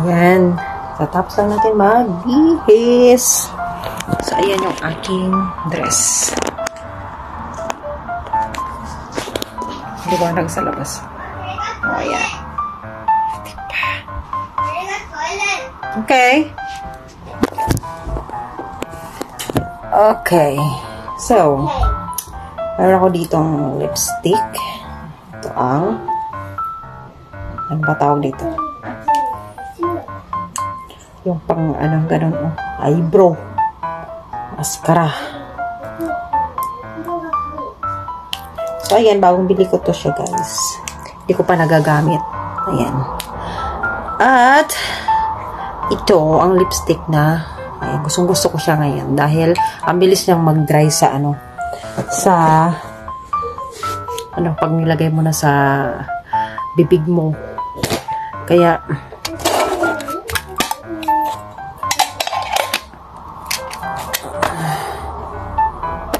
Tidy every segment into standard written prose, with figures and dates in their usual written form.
Ayan. Tatapos lang natin magbihis. So, ayan yung aking dress. Liwanag sa labas. O, ayan. Okay. Okay. So, meron ako ditong lipstick. Ito ang ano ba tawag dito? Yung pang anong ganun, oh, eyebrow mascara. So ayan, bagong bili ko to siya, guys. Hindi ko pa nagagamit. Ayan. At ito ang lipstick na ayan, gustong gusto ko siya ngayon dahil ang bilis niyang mag-dry sa ano, sa ano, pag nilagay mo na sa bibig mo. Kaya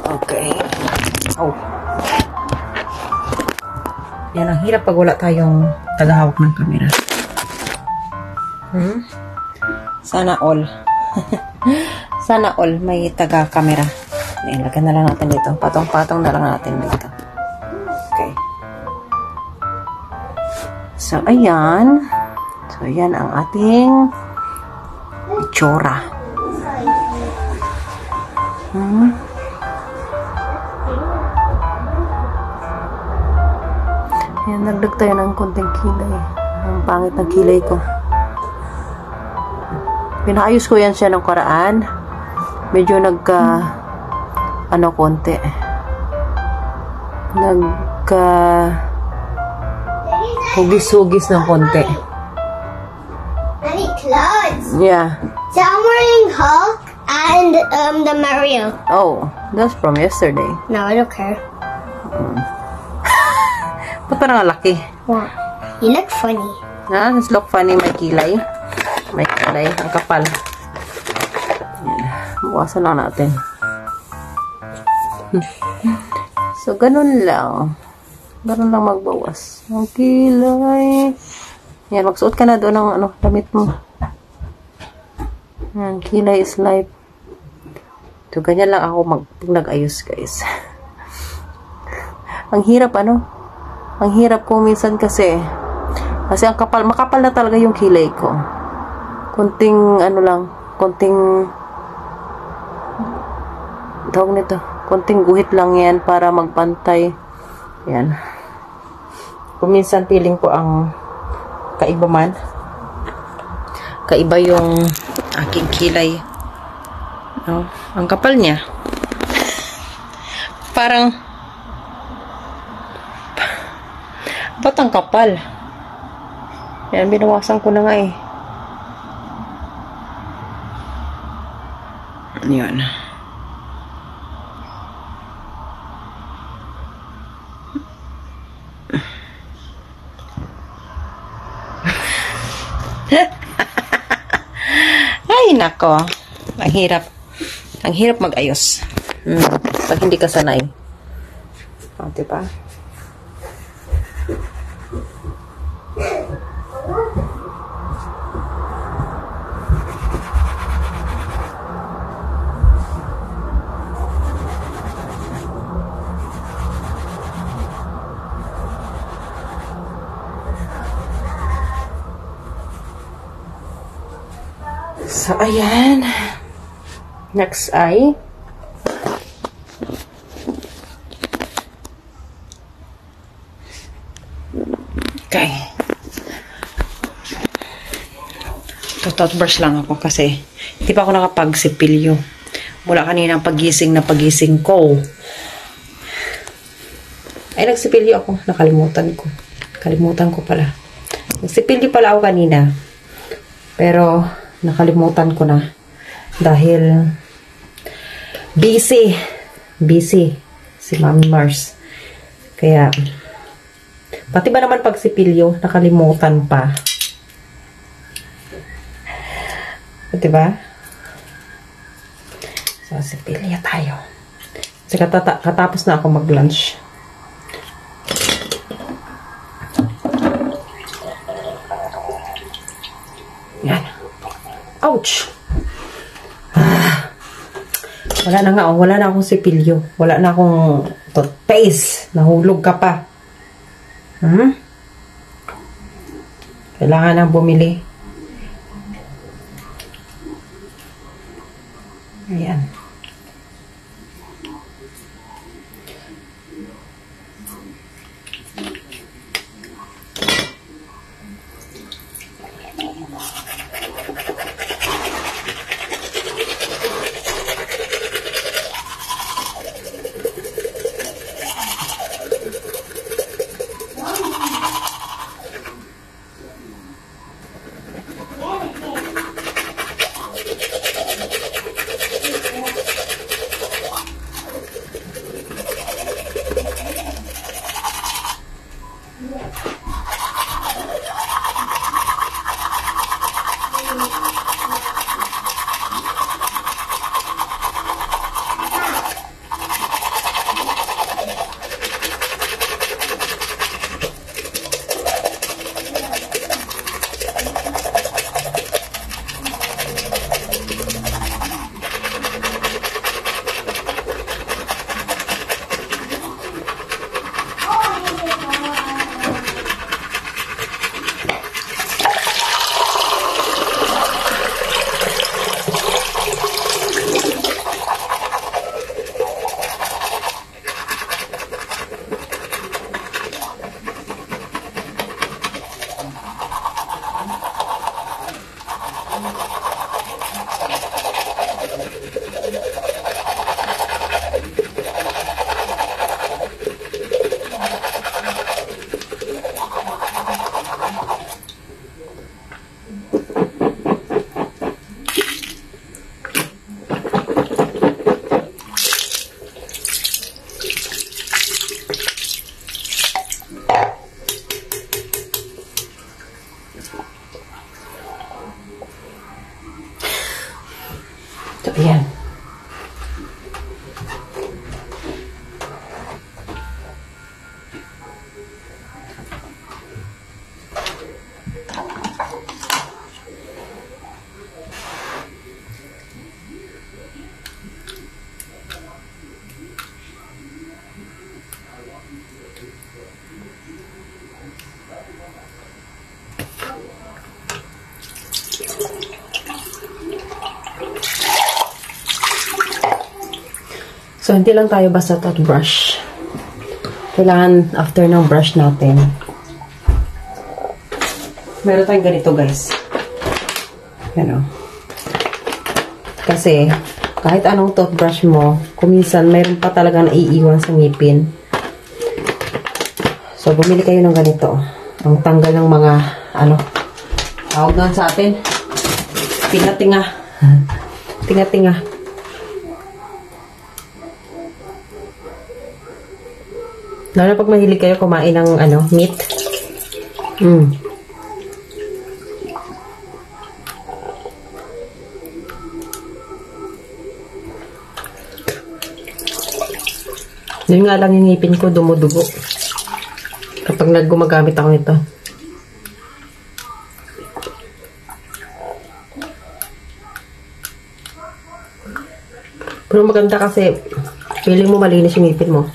okay. Oh. Yan ang hirap pag wala tayong tagahawak ng camera. Sana all. Sana all may taga-camera. Ayan, lagyan na lang natin dito. Patong-patong na lang natin dito. Okay. So, ayan. So, ayan ang ating itsura. Ayan, nagdag tayo ng konting kilay. Ang pangit ng kilay ko. Pinaayos ko yan siya ng karaan. Medyo ano, konti. Hugis-hugis ng konti. I need clothes. Yeah. So I'm wearing Hulk and the Mario. Oh, that's from yesterday. No, I don't care. Ba't parang laki? What? You look funny. Ha? This look funny, may kilay. May kilay. Ang kapal. Buwasan lang natin. So, ganun lang. Ganun lang magbawas. Ang kilay. Yan, magsuot ka na doon ng ano, damit mo. Yan, kilay is life. So, ganyan lang ako nag-ayos, guys. Ang hirap, ano? Ang hirap ko minsan kasi ang kapal, makapal na talaga yung kilay ko. Konting, ano lang, konting tawag nito, konting guhit lang yan para magpantay. Yan. Kung minsan feeling ko ang kaiba man. Kaiba yung aking kilay. No? Ang kapal niya. Parang ba't ang kapal? Yan, binawasan ko na nga eh. Yan. Ay, nako. Ang hirap. Ang hirap mag-ayos. Pag hindi ka sanay. O, diba? So, ayan. Next ay okay. Toothbrush lang ako kasi hindi pa ako nakapagsipilyo. Mula kanina pagising ko. Ay, nagsipilyo ako. Nakalimutan ko. Kalimutan ko pala. Nagsipilyo pala ako kanina. Pero nakalimutan ko na dahil busy si Mami Mars. Kaya pati ba naman pag sipilyo nakalimutan pa. Diba? So sipilyo tayo. Kasi katapos na ako mag-lunch. Yan. Ouch! Wala na nga, wala na akong sipilyo. Wala na akong toothpaste. Nahulog ka pa. Kailangan nang bumili. Ayan. So, ayan. So, hindi lang tayo basta toothbrush. Kailangan after ng brush natin. Meron tayong ganito, guys. Yan o. Kasi, kahit anong toothbrush mo, kuminsan, mayroon pa talaga naiiwan sa ngipin. So, bumili kayo ng ganito. Ang tanggal ng mga, tawag doon sa atin. Tinga-tinga. Tinga-tinga. Lalo pag mahilig kayo kumain ng, meat. Yun nga lang yung ngipin ko, dumudugo. Kapag gumagamit ako nito. Pero maganda kasi, feeling mo malinis yung ngipin mo.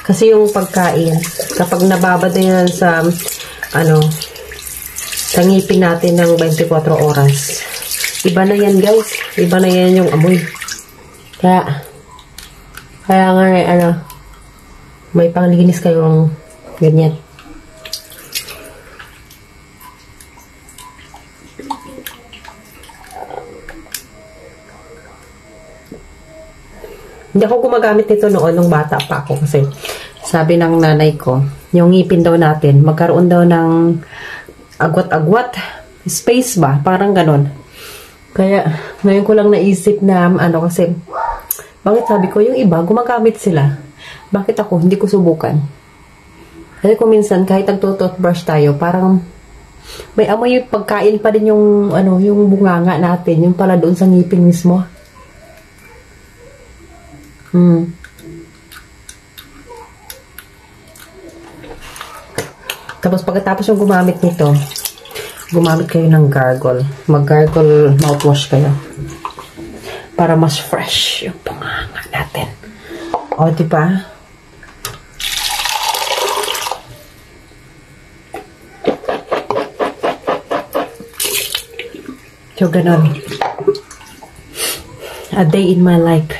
Kasi yung pagkain, kapag nababad na yan sa, sa ngipin natin ng 24 oras, iba na yan, guys. Iba na yan yung amoy. Kaya nga, may panglinis kayong ganyan. Hindi ako gumagamit nito noon nung bata pa ako kasi sabi ng nanay ko, yung ngipin daw natin, magkaroon daw ng agwat-agwat, space ba? Parang ganon. Kaya, ngayon ko lang naisip na, kasi, bakit sabi ko, yung iba, gumagamit sila. Bakit ako, hindi ko subukan? Kasi kung minsan, kahit nagtutoothbrush tayo, parang, may amoy yung pagkain pa din yung, yung bunganga natin, yung pala doon sa ngipin mismo. Tapos pagkatapos yung gumamit nito, gumamit kayo ng gargle. Mag-gargle mouthwash kayo. Para mas fresh yung panganga natin. O, diba? So, ganun. A day in my life.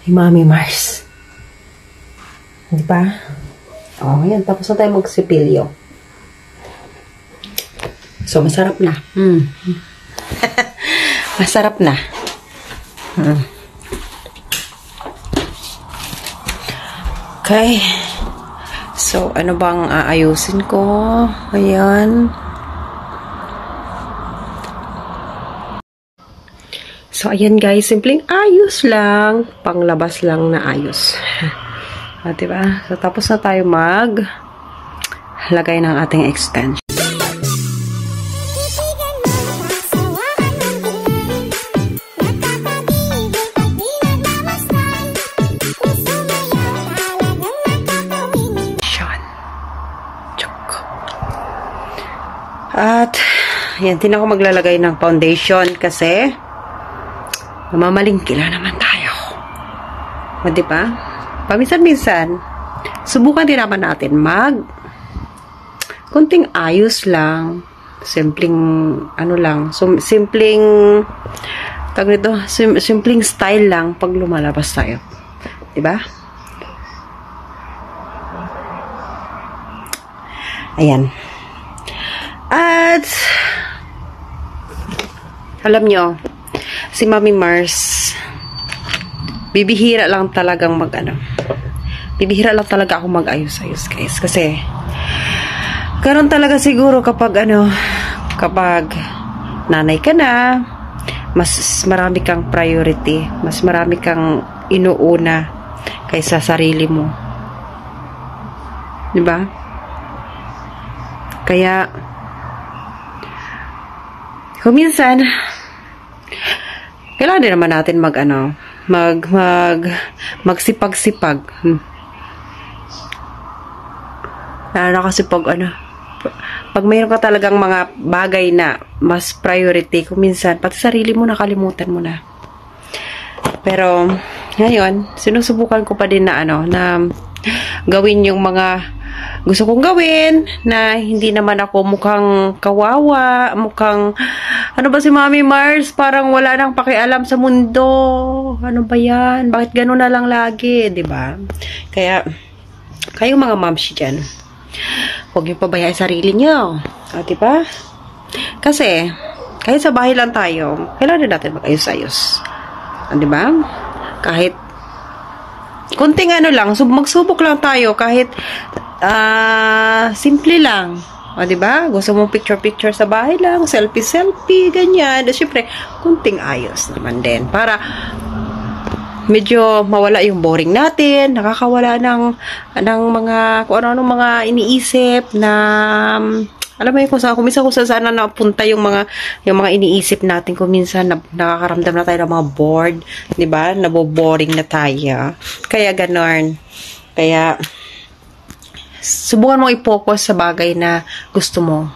Ni Mami Mars. Diba? O, yan. Tapos na tayo magsipilyo. So, masarap na. Masarap na. Okay. So, ano bang aayusin ko? Ayan. So, ayan guys. Simpleng ayos lang. Panglabas lang na ayos. Diba? So, tapos na tayo lagay ng ating extension. At, yan, din ako maglalagay ng foundation kasi mamamalingkila naman tayo. O, diba? Paminsan-minsan, subukan din naman natin kunting ayos lang. Simpleng, ano lang, simpleng, simpleng style lang pag lumalabas tayo. Diba? Ayan. At, alam nyo, si Mami Mars, bibihira lang talagang bibihira lang talaga ako mag-ayos-ayos, guys. Kasi, karon talaga siguro kapag nanay ka na, mas marami kang priority, mas marami kang inuuna kaysa sarili mo. Diba? Kaya, kung minsan, kailangan din naman natin magsipag-sipag. Lalo na kasi pag mayroon ka talagang mga bagay na mas priority, kung minsan, pati sarili mo nakalimutan mo na. Pero, ngayon, sinusubukan ko pa din na gawin yung mga gusto kong gawin, na hindi naman ako mukhang kawawa, mukhang, ano ba si Mami Mars, parang wala nang pakialam sa mundo. Ano ba yan? Bakit gano'n na lang lagi? Diba? Kaya, kayong mga moms dyan, huwag niyo pabayaan sarili niyo. Diba? Kasi, kahit sa bahay lang tayo, kailangan natin mag-ayos-ayos. Diba? Kahit, kunting lang, magsubok lang tayo, kahit, simple lang. O, diba? Gusto mong picture-picture sa bahay lang, selfie-selfie, ganyan. Siyempre, kunting ayos naman din. Para, medyo mawala yung boring natin, nakakawala ng mga, kung ano mga iniisip na, alam mo yun, kung saan na napunta yung mga iniisip natin, kung minsan nakakaramdam na tayo ng mga bored, diba? Naboboring na tayo. Kaya ganon. Kaya, subukan mo i-focus sa bagay na gusto mo.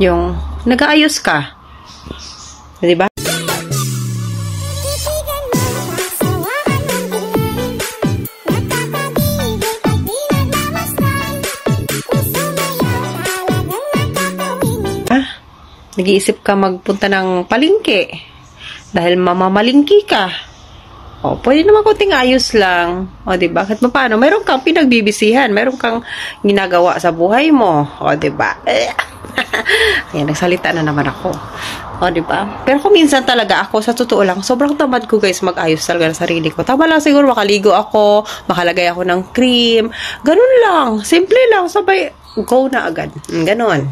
Yung nag-aayos ka. Diba? Nag-iisip ka magpunta ng palengke dahil mamamalingki ka. O, pwede naman kunting ayos lang. O, diba? Kahit paano, mayroon kang pinagbibisihan, mayroon kang ginagawa sa buhay mo. O, diba? Ayan, nagsalita na naman ako. O, diba? Pero kung minsan talaga ako, sa totoo lang, sobrang tamad ko guys mag-ayos talaga ng sarili ko. Tama lang siguro, makaligo ako, makalagay ako ng cream. Ganun lang. Simple lang. Sabay, go na agad. Ganon.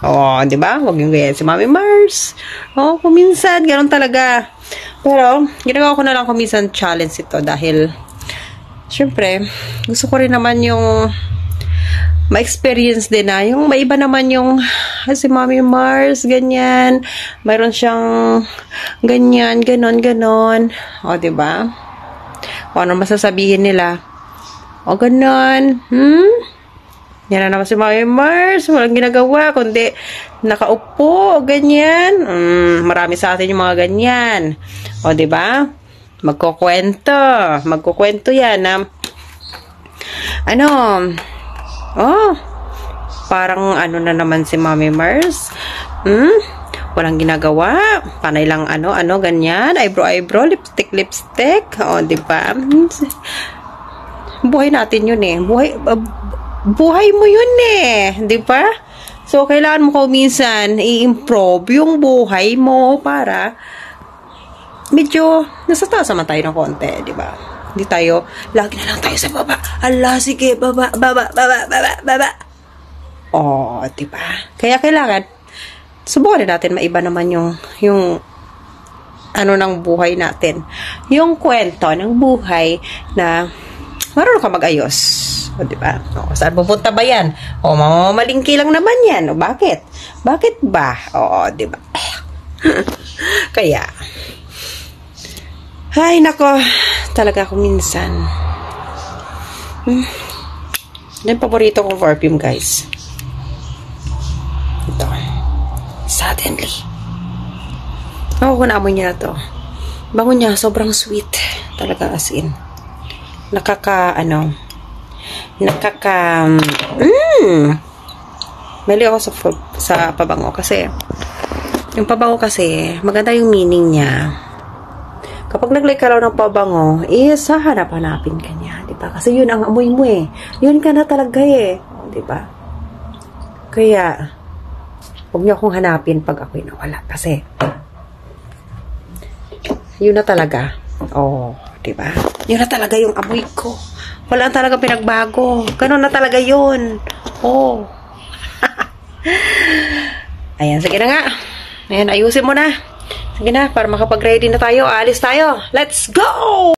O, diba? Huwag yung ganyan si Mami Mars. O, kung minsan, ganon talaga. Pero, ginagawa ko na lang kung minsan challenge ito dahil, syempre, gusto ko rin naman yung ma-experience din na. Yung may iba naman yung si Mommy Mars, ganyan. Mayroon siyang ganyan, ganon. O, diba? O, ano masasabihin nila? O, ganon. Yan na naman si Mommy Mars. Walang ginagawa, kundi nakaupo, ganyan. Marami sa atin yung mga ganyan. O, diba? Magkukwento yan na parang ano na naman si Mommy Mars. Walang ginagawa. Panay lang ganyan. Eyebrow, lipstick. O, diba? Buhay natin yun eh. Buhay mo yun eh. Diba? So, kailangan mo minsan i-improve yung buhay mo para medyo nasa taas naman tayo ng konti, di ba? Hindi tayo, lagi na lang tayo sa baba. Allah, sige, baba. Oh, di ba? Kaya kailangan, subukan natin maiba naman yung ng buhay natin. Yung kwento ng buhay na marunong ka mag-ayos. O, di ba? O, saan pupunta ba yan? O, mamamalingki lang naman yan. O, bakit? Bakit ba? O, di ba? Kaya, ay, nako. Talaga ako minsan. Yan paborito kong perfume, guys. Ito. Suddenly. Ako, kung naamoy niya na to. Bango niya, sobrang sweet. Talaga as in. Mali ako sa pabango kasi yung pabango kasi maganda yung meaning niya. Kapag nag-like ka raw ng pabango, hahanap-hanapin ka niya, di ba? Kasi yun ang amoy mo eh. Yun ka na talaga eh. Di ba? Kaya, huwag niyo akong hanapin pag ako'y nawala. Kasi, yun na talaga. Oh, di ba? Yun na talaga yung amoy ko. Wala talaga pinagbago. Ganun na talaga yun. Oh. Ayan, sige na nga. Ayan, ayusin mo na. Sige na, para makapag-ready na tayo. Alis tayo. Let's go!